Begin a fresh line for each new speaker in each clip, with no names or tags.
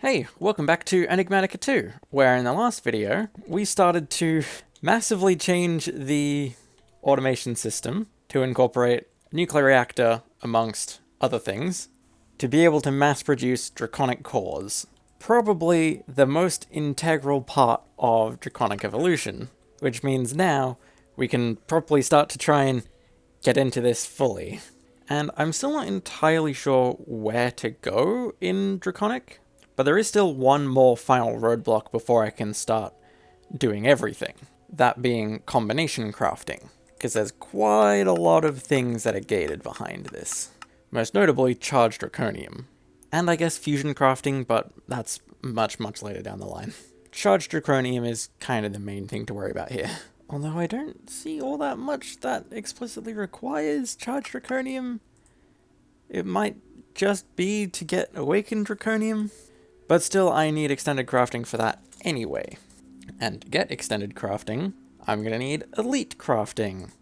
Hey, welcome back to Enigmatica 2, where in the last video, we started to massively change the automation system to incorporate a nuclear reactor, amongst other things, to be able to mass produce Draconic cores. Probably the most integral part of Draconic evolution, which means now we can properly start to try and get into this fully. And I'm still not entirely sure where to go in Draconic, but there is still one more final roadblock before I can start doing everything. That being combination crafting, because there's quite a lot of things that are gated behind this. Most notably, charged draconium. And I guess fusion crafting, but that's much later down the line. Charged draconium is kind of the main thing to worry about here. Although I don't see all that much that explicitly requires charged draconium. It might just be to get awakened draconium. But still, I need extended crafting for that anyway. And to get extended crafting, I'm going to need elite crafting.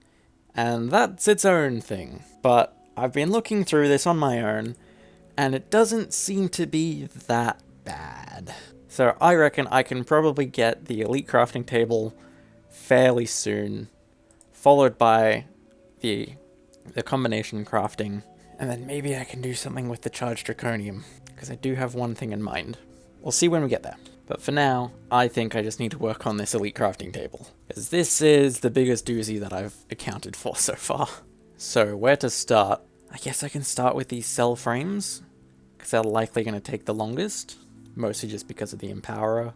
And that's its own thing. But I've been looking through this on my own, and it doesn't seem to be that bad. So I reckon I can probably get the elite crafting table fairly soon, followed by the combination crafting, and then maybe I can do something with the charged draconium, because I do have one thing in mind. We'll see when we get there. But for now, I think I just need to work on this elite crafting table, because this is the biggest doozy that I've accounted for so far. So where to start? I guess I can start with these cell frames, because they're likely going to take the longest, mostly just because of the empowerer.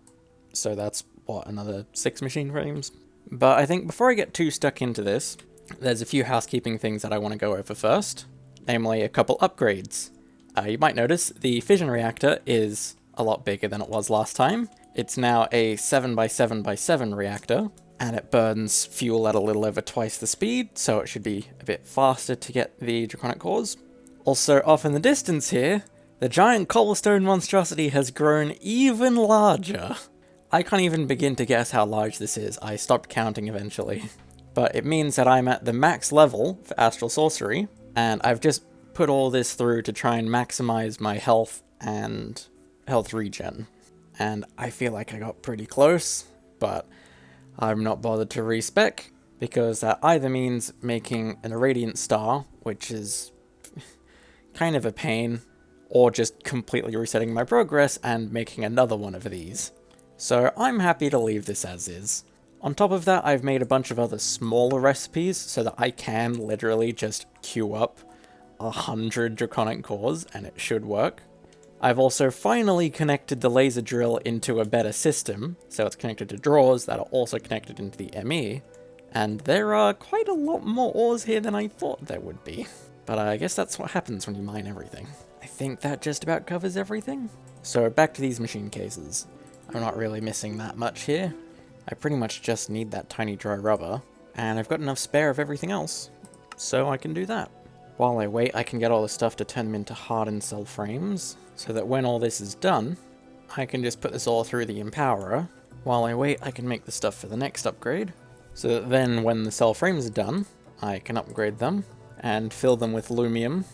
So that's, what, another 6 machine frames? But I think before I get too stuck into this, there's a few housekeeping things that I want to go over first, namely a couple upgrades. You might notice the fission reactor is a lot bigger than it was last time. It's now a 7x7x7 reactor, and it burns fuel at a little over twice the speed, so it should be a bit faster to get the Draconic cores. Also, off in the distance here, the giant cobblestone monstrosity has grown even larger. I can't even begin to guess how large this is. I stopped counting eventually. But it means that I'm at the max level for Astral Sorcery, and I've just put all this through to try and maximize my health and health regen. And I feel like I got pretty close, but I'm not bothered to respec, because that either means making an irradiant star, which is kind of a pain, or just completely resetting my progress and making another one of these. So I'm happy to leave this as is. On top of that, I've made a bunch of other smaller recipes so that I can literally just queue up 100 Draconic cores, and it should work. I've also finally connected the laser drill into a better system, so it's connected to drawers that are also connected into the ME, and there are quite a lot more ores here than I thought there would be. But I guess that's what happens when you mine everything. I think that just about covers everything. So back to these machine cases. I'm not really missing that much here. I pretty much just need that tiny dry rubber, and I've got enough spare of everything else, so I can do that. While I wait, I can get all the stuff to turn them into hardened cell frames, so that when all this is done, I can just put this all through the empowerer. While I wait, I can make the stuff for the next upgrade, so that then when the cell frames are done, I can upgrade them and fill them with lumium.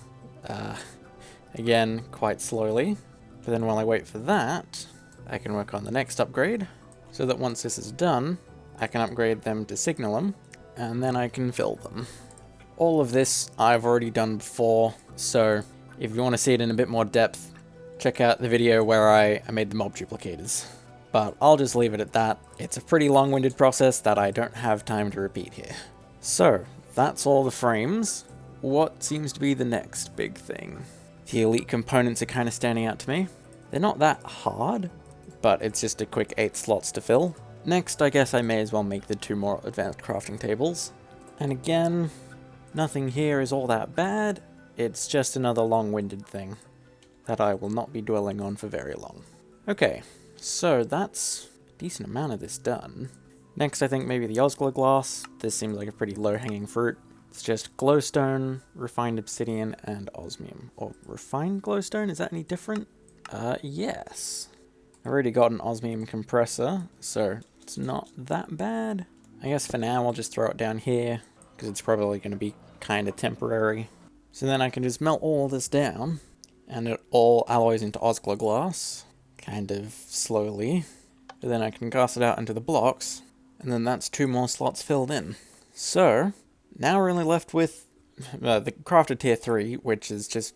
Again, quite slowly. But then while I wait for that, I can work on the next upgrade, so that once this is done, I can upgrade them to signalum, and then I can fill them. All of this I've already done before, so if you want to see it in a bit more depth, check out the video where I made the mob duplicators. But I'll just leave it at that. It's a pretty long-winded process that I don't have time to repeat here. So, that's all the frames. What seems to be the next big thing? The elite components are kind of standing out to me. They're not that hard, but it's just a quick 8 slots to fill. Next, I guess I may as well make the 2 more advanced crafting tables. And again, nothing here is all that bad. It's just another long-winded thing that I will not be dwelling on for very long. Okay, so that's a decent amount of this done. Next, I think maybe the Osgler glass. This seems like a pretty low-hanging fruit. It's just glowstone, refined obsidian, and osmium. Or refined glowstone? Is that any different? Yes. I've already got an osmium compressor, so it's not that bad. I guess for now I'll just throw it down here, because it's probably going to be kind of temporary. So then I can just melt all this down, and it all alloys into Osgler glass. kind of slowly. But then I can cast it out into the blocks, and then that's 2 more slots filled in. So, now we're only left with the crafted tier 3, which is just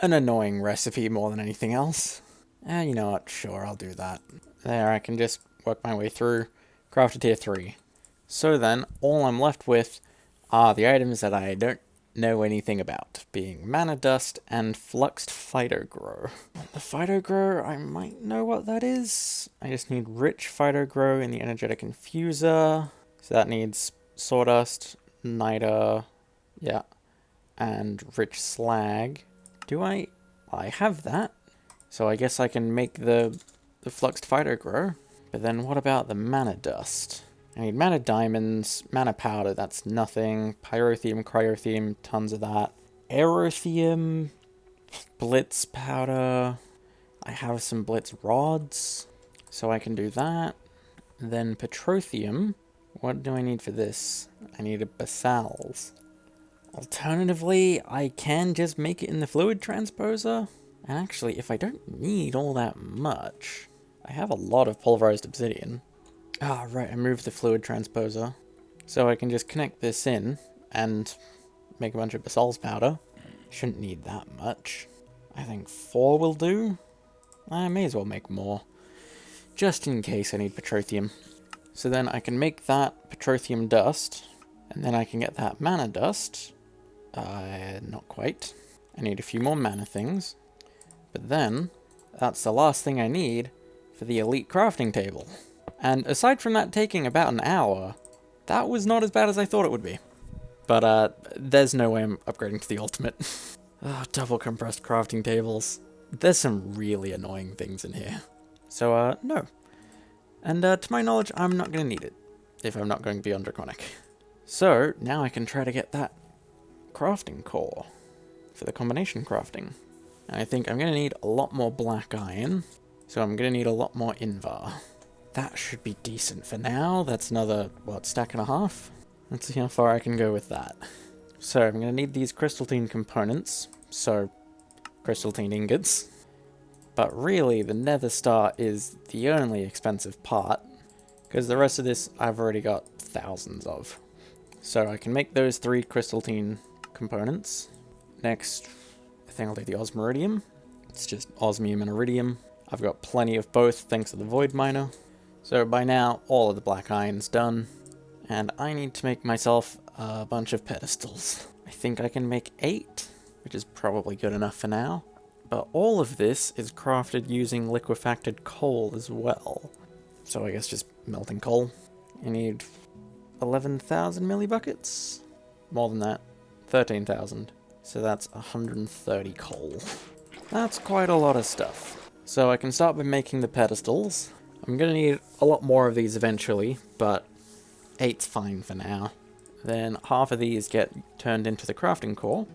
an annoying recipe more than anything else. You know what, sure, I'll do that. There, I can just work my way through crafted tier 3. So then, all I'm left with are the items that I don't know anything about, being Mana Dust and Fluxed Phytogrow. The Phytogrow, I might know what that is. I just need Rich Phytogrow in the Energetic Infuser. So that needs Sawdust, Niter, yeah, and Rich Slag. Do I? Well, I have that. So I guess I can make the Fluxed Phytogrow. But then what about the Mana Dust? I need Mana Diamonds, Mana Powder, that's nothing. Pyrotheum, Cryotheum, tons of that. Aerotheum, Blitz Powder. I have some Blitz Rods, so I can do that. Then Petrotheum. What do I need for this? I need a Basals. Alternatively, I can just make it in the Fluid Transposer. And actually, if I don't need all that much, I have a lot of Pulverized Obsidian. Ah, right, I moved the Fluid Transposer. So I can just connect this in and make a bunch of Basal's powder. Shouldn't need that much. I think 4 will do. I may as well make more, just in case I need Petrotheum. So then I can make that Petrotheum dust, and then I can get that Mana Dust. Not quite. I need a few more mana things. But then, that's the last thing I need for the Elite Crafting Table. And aside from that taking about an hour, that was not as bad as I thought it would be. But there's no way I'm upgrading to the Ultimate. Double compressed crafting tables. There's some really annoying things in here. So, no. And to my knowledge, I'm not going to need it, if I'm not going beyond Draconic. So, now I can try to get that crafting core for the combination crafting. And I think I'm going to need a lot more black iron, so I'm going to need a lot more Invar. That should be decent for now. That's another, what, stack and a half? Let's see how far I can go with that. So I'm going to need these crystalline components, so crystalline ingots. But really, the nether star is the only expensive part, because the rest of this I've already got thousands of. So I can make those 3 crystalline components. Next, I think I'll do the osmiridium. It's just osmium and iridium. I've got plenty of both thanks to the void miner. So by now, all of the black iron's done, and I need to make myself a bunch of pedestals. I think I can make 8, which is probably good enough for now. But all of this is crafted using liquefacted coal as well. So I guess just melting coal. I need 11,000 millibuckets? More than that, 13,000. So that's 130 coal. That's quite a lot of stuff. So I can start by making the pedestals. I'm going to need a lot more of these eventually, but 8's fine for now. Then half of these get turned into the crafting core,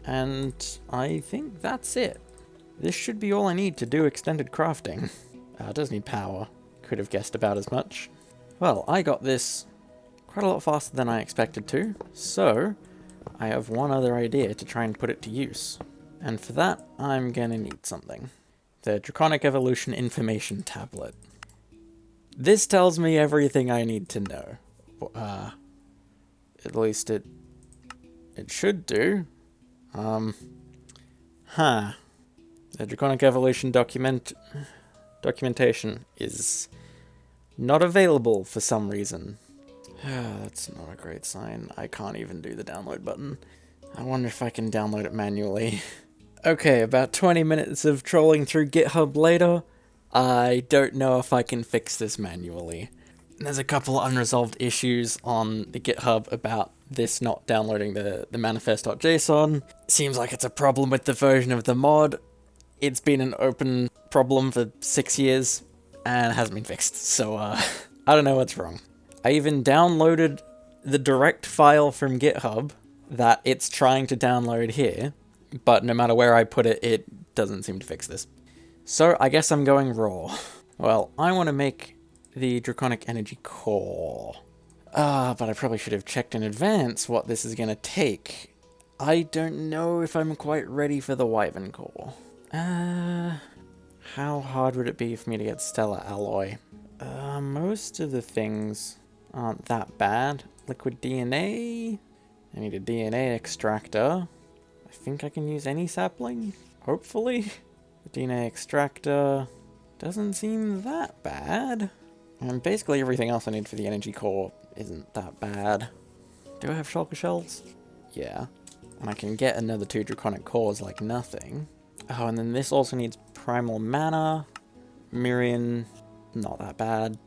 and I think that's it. This should be all I need to do extended crafting. It does need power. Could have guessed about as much. Well, I got this quite a lot faster than I expected to, so I have one other idea to try and put it to use. And for that, I'm gonna need something. The Draconic Evolution Information Tablet. This tells me everything I need to know. At least it should do. The Draconic Evolution documentation is not available for some reason. That's not a great sign. I can't even do the download button. I wonder if I can download it manually. Okay, about 20 minutes of trolling through GitHub later, I don't know if I can fix this manually. There's a couple unresolved issues on the GitHub about this not downloading the manifest.json. Seems like it's a problem with the version of the mod. It's been an open problem for 6 years, and it hasn't been fixed, so I don't know what's wrong. I even downloaded the direct file from GitHub that it's trying to download here, but no matter where I put it, it doesn't seem to fix this. So I guess I'm going raw. Well, I want to make the Draconic Energy Core. But I probably should have checked in advance what this is going to take. I don't know if I'm quite ready for the Wyvern Core. How hard would it be for me to get stellar alloy? Most of the things aren't that bad. Liquid DNA. I need a DNA extractor. I think I can use any sapling, hopefully. The DNA extractor doesn't seem that bad. And basically everything else I need for the energy core isn't that bad. Do I have shulker shells? Yeah. And I can get another 2 draconic cores like nothing. Oh, and then this also needs primal mana. Mirian, not that bad.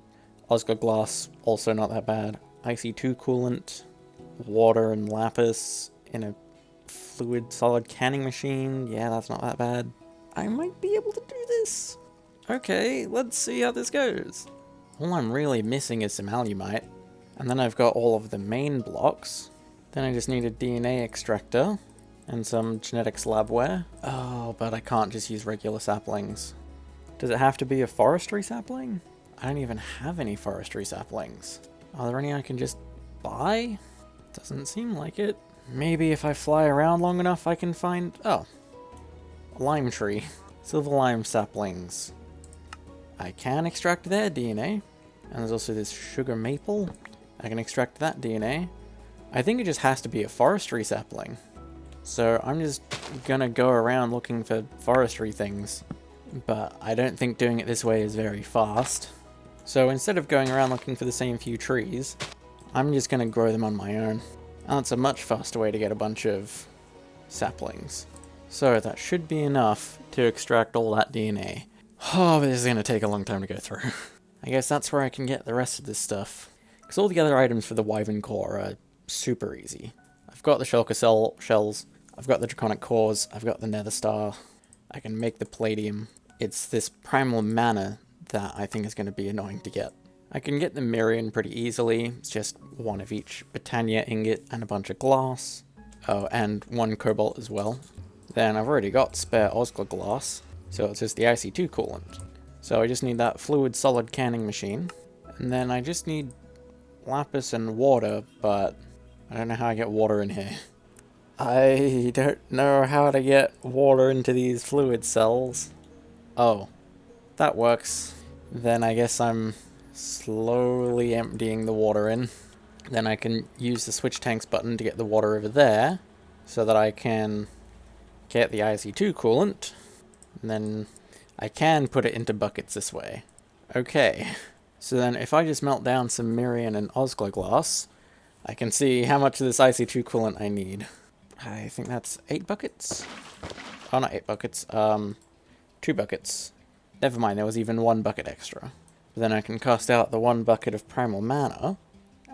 Oscar glass, also not that bad. IC2 coolant. Water and lapis in a fluid solid canning machine. Yeah, that's not that bad. I might be able to do this. Okay, let's see how this goes. All I'm really missing is some alumite. And then I've got all of the main blocks. Then I just need a DNA extractor and some genetics labware. Oh, but I can't just use regular saplings. Does it have to be a forestry sapling? I don't even have any forestry saplings. Are there any I can just buy? Doesn't seem like it. Maybe if I fly around long enough I can find... Oh. A lime tree. Silver lime saplings. I can extract their DNA. And there's also this sugar maple. I can extract that DNA. I think it just has to be a forestry sapling. So I'm just gonna go around looking for forestry things. But I don't think doing it this way is very fast. So instead of going around looking for the same few trees, I'm just gonna grow them on my own. And that's a much faster way to get a bunch of saplings. So that should be enough to extract all that DNA. Oh, but this is gonna take a long time to go through. I guess that's where I can get the rest of this stuff. Because all the other items for the wyvern core are super easy. I've got the shulker shells, I've got the draconic cores, I've got the nether star, I can make the palladium. It's this primal mana that I think is going to be annoying to get. I can get the Mirian pretty easily, it's just one of each Britannia ingot and a bunch of glass. Oh, and 1 cobalt as well. Then I've already got spare Oscar glass, so it's just the IC2 coolant. So I just need that fluid solid canning machine. And then I just need lapis and water, but I don't know how I get water in here. I don't know how to get water into these fluid cells. Oh, that works. Then I guess I'm slowly emptying the water in. Then I can use the switch tanks button to get the water over there, so that I can get the IC2 coolant. And then I can put it into buckets this way. Okay, so then if I just melt down some Mirian and Oscar glass, I can see how much of this IC2 coolant I need. I think that's 8 buckets. Oh, not 8 buckets. 2 buckets. Never mind, there was even 1 bucket extra. But then I can cast out the 1 bucket of primal mana,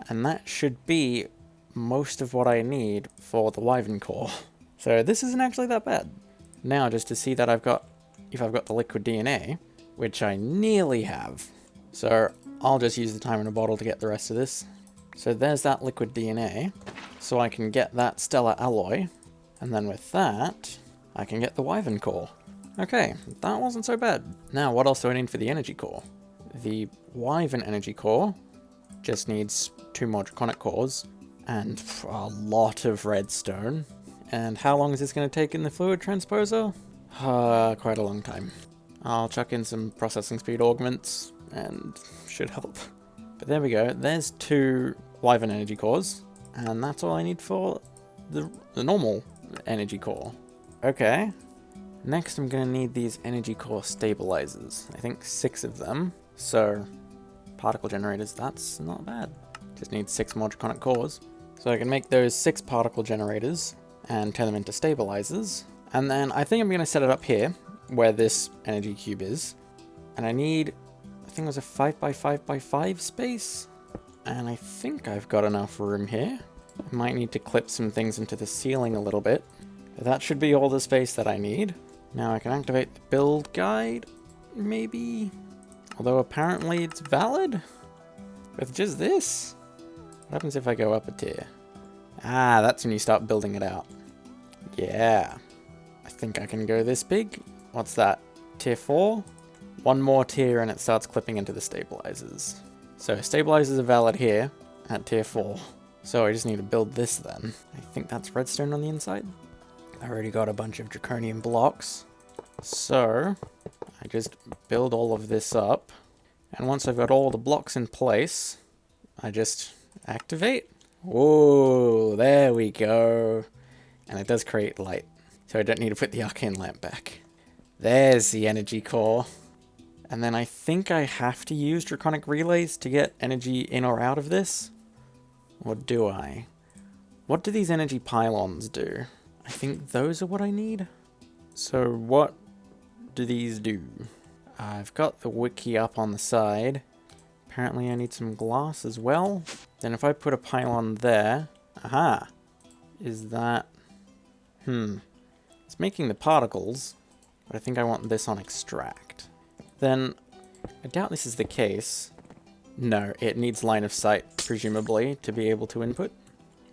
and that should be most of what I need for the wyvern core. So this isn't actually that bad. Now, just to see that if I've got the liquid DNA, which I nearly have. So I'll just use the time in a bottle to get the rest of this. So there's that liquid DNA. So I can get that stellar alloy. And then with that, I can get the wyvern core. Okay, that wasn't so bad. Now, what else do I need for the energy core? The wyvern energy core just needs 2 more draconic cores and a lot of redstone. And how long is this going to take in the fluid transposer? Quite a long time. I'll chuck in some processing speed augments and should help. But there we go. There's 2 wyvern energy cores, and that's all I need for the normal energy core. Okay. Next, I'm going to need these energy core stabilizers. I think 6 of them. So, particle generators, that's not bad. Just need 6 more draconic cores. So I can make those 6 particle generators and turn them into stabilizers. And then I think I'm going to set it up here, where this energy cube is. And I need, I think it was a 5x5x5 space. And I think I've got enough room here. I might need to clip some things into the ceiling a little bit. But that should be all the space that I need. Now I can activate the build guide, maybe? Although apparently it's valid? With just this? What happens if I go up a tier? Ah, that's when you start building it out. Yeah. I think I can go this big. What's that? Tier 4? 1 more tier and it starts clipping into the stabilizers. So stabilizers are valid here at tier 4. So I just need to build this then. I think that's redstone on the inside. I already got a bunch of draconium blocks. So I just build all of this up. And once I've got all the blocks in place, I just activate. Whoa, there we go. And it does create light. So I don't need to put the arcane lamp back. There's the energy core. And then I think I have to use Draconic relays to get energy in or out of this. Or do I? What do these energy pylons do? I think those are what I need. So what do these do? I've got the wiki up on the side. Apparently I need some glass as well. Then if I put a pylon there... Aha! Is that... It's making the particles, but I think I want this on extract. Then, I doubt this is the case. No, it needs line of sight, presumably, to be able to input.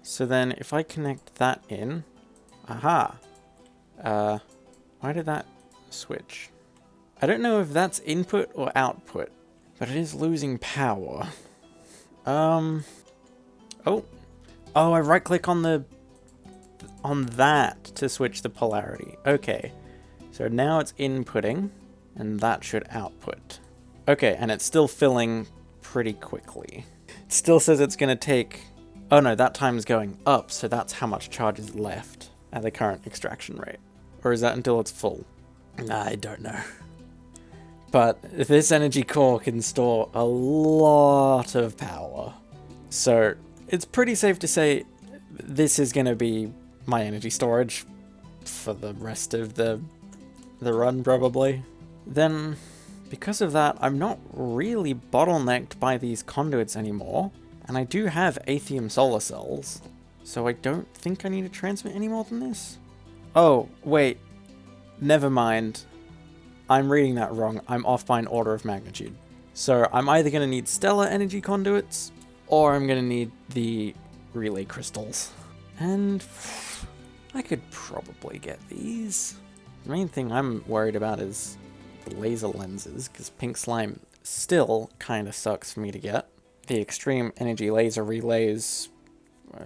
So then, if I connect that in... Aha! Why did that switch? I don't know if that's input or output, but it is losing power. Oh, I right-click on that to switch the polarity. Okay, so now it's inputting, and that should output. Okay, and it's still filling pretty quickly. It still says it's going to take... Oh no, that time's going up, so that's how much charge is left at the current extraction rate. Or is that until it's full? I don't know. But this energy core can store a lot of power. So it's pretty safe to say this is going to be my energy storage for the rest of the run, probably. Then, because of that, I'm not really bottlenecked by these conduits anymore. And I do have Atheum solar cells. So I don't think I need to transmit any more than this. Oh, wait. Never mind. I'm reading that wrong. I'm off by an order of magnitude. So I'm either going to need stellar energy conduits, or I'm going to need the relay crystals. And I could probably get these. The main thing I'm worried about is the laser lenses, because pink slime still kind of sucks for me to get. The extreme energy laser relays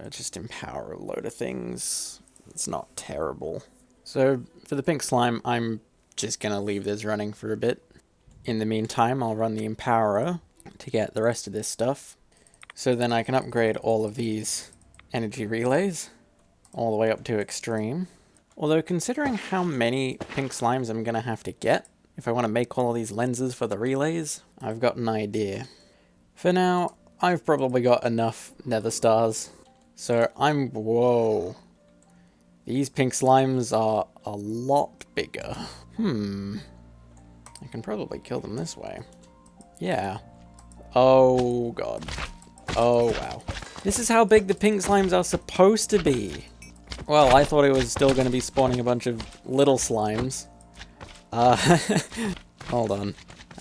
just empower a load of things. It's not terrible. So for the pink slime, I'm just going to leave this running for a bit. In the meantime, I'll run the empowerer to get the rest of this stuff. So then I can upgrade all of these energy relays all the way up to extreme. Although considering how many pink slimes I'm going to have to get if I want to make all of these lenses for the relays, I've got an idea. For now, I've probably got enough nether stars. So whoa. These pink slimes are a lot bigger. I can probably kill them this way. Yeah. Oh god. Oh wow. This is how big the pink slimes are supposed to be. Well, I thought it was still going to be spawning a bunch of little slimes. Hold on.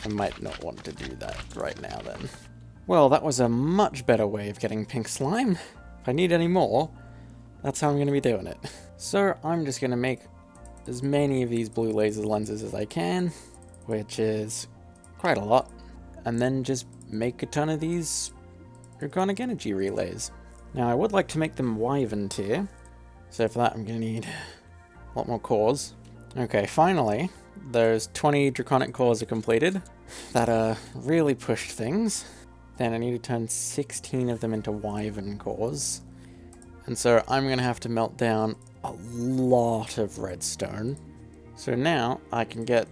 I might not want to do that right now then. Well, that was a much better way of getting pink slime. If I need any more, that's how I'm going to be doing it. So I'm just going to make as many of these blue laser lenses as I can, which is quite a lot, and then just make a ton of these Draconic energy relays. Now I would like to make them wyvern tier, so for that I'm going to need a lot more cores. Okay, finally, those 20 Draconic cores are completed. That really pushed things. Then I need to turn 16 of them into wyvern cores. And so I'm going to have to melt down a lot of redstone. So now I can get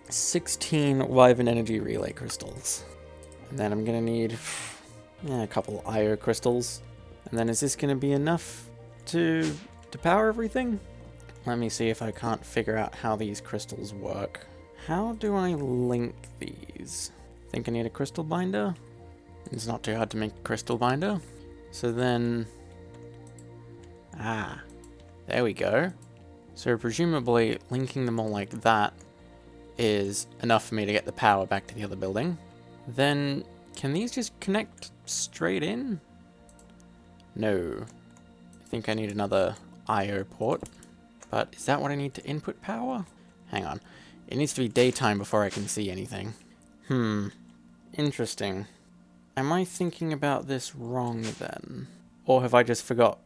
16 wyvern energy relay crystals. And then I'm going to need a couple IO crystals. And then is this going to be enough to power everything? Let me see if I can't figure out how these crystals work. How do I link these? Think I need a crystal binder? It's not too hard to make a crystal binder. So then... there we go. So presumably linking them all like that is enough for me to get the power back to the other building. Then can these just connect straight in? No. I think I need another IO port. But is that what I need to input power? Hang on. It needs to be daytime before I can see anything. Interesting. Am I thinking about this wrong then? Or have I just forgot?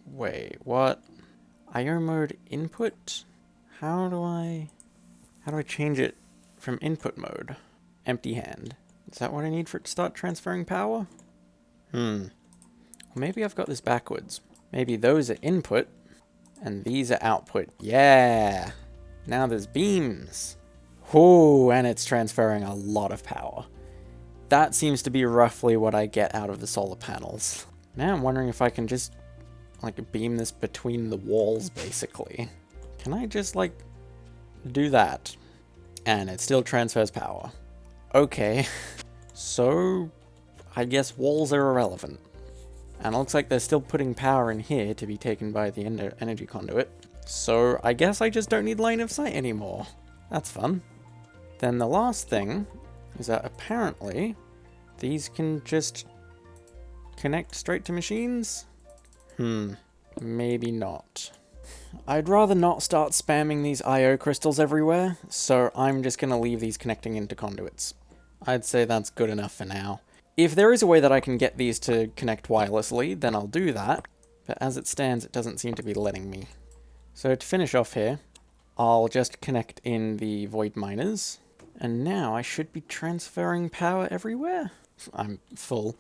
Wait, what? IO mode input? How do I... How do I change it from input mode? Empty hand. Is that what I need for it to start transferring power? Maybe I've got this backwards. Maybe those are input, and these are output. Yeah! Now there's beams. Ooh, and it's transferring a lot of power. That seems to be roughly what I get out of the solar panels. Now I'm wondering if I can just, like, beam this between the walls, basically. Can I just, like, do that? And it still transfers power. Okay. So, I guess walls are irrelevant. And it looks like they're still putting power in here to be taken by the energy conduit. So, I guess I just don't need line of sight anymore. That's fun. Then the last thing is that apparently these can just connect straight to machines? Maybe not. I'd rather not start spamming these IO crystals everywhere, so I'm just going to leave these connecting into conduits. I'd say that's good enough for now. If there is a way that I can get these to connect wirelessly, then I'll do that, but as it stands, it doesn't seem to be letting me. So to finish off here, I'll just connect in the void miners, and now I should be transferring power everywhere. I'm full.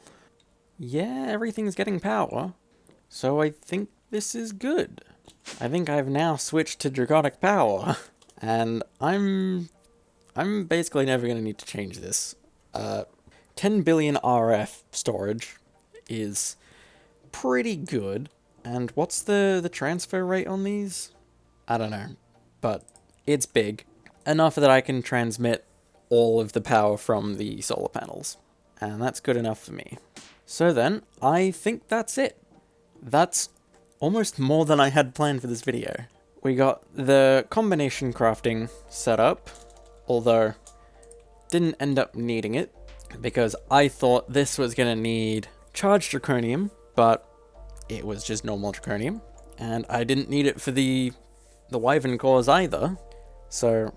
Yeah, everything's getting power, so I think this is good. I think I've now switched to Draconic power, and I'm basically never going to need to change this. 10 billion RF storage is pretty good, and what's the transfer rate on these? I don't know, but it's big, enough that I can transmit all of the power from the solar panels, and that's good enough for me. So then, I think that's it. That's almost more than I had planned for this video. We got the combination crafting set up, although didn't end up needing it, because I thought this was going to need charged draconium, but it was just normal draconium, and I didn't need it for the wyvern cores either, so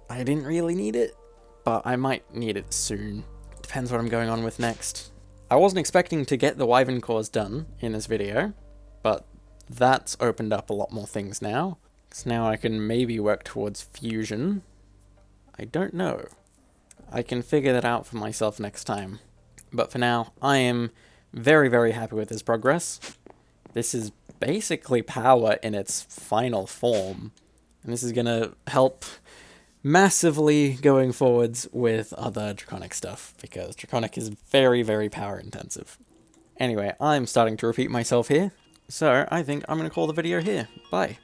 I didn't really need it, but I might need it soon. Depends what I'm going on with next. I wasn't expecting to get the wyvern cores done in this video, but that's opened up a lot more things now, so now I can maybe work towards fusion. I don't know. I can figure that out for myself next time. But for now, I am very, very happy with this progress. This is basically power in its final form. And this is going to help massively going forwards with other Draconic stuff, because Draconic is very, very power intensive. Anyway, I'm starting to repeat myself here, so I think I'm going to call the video here. Bye.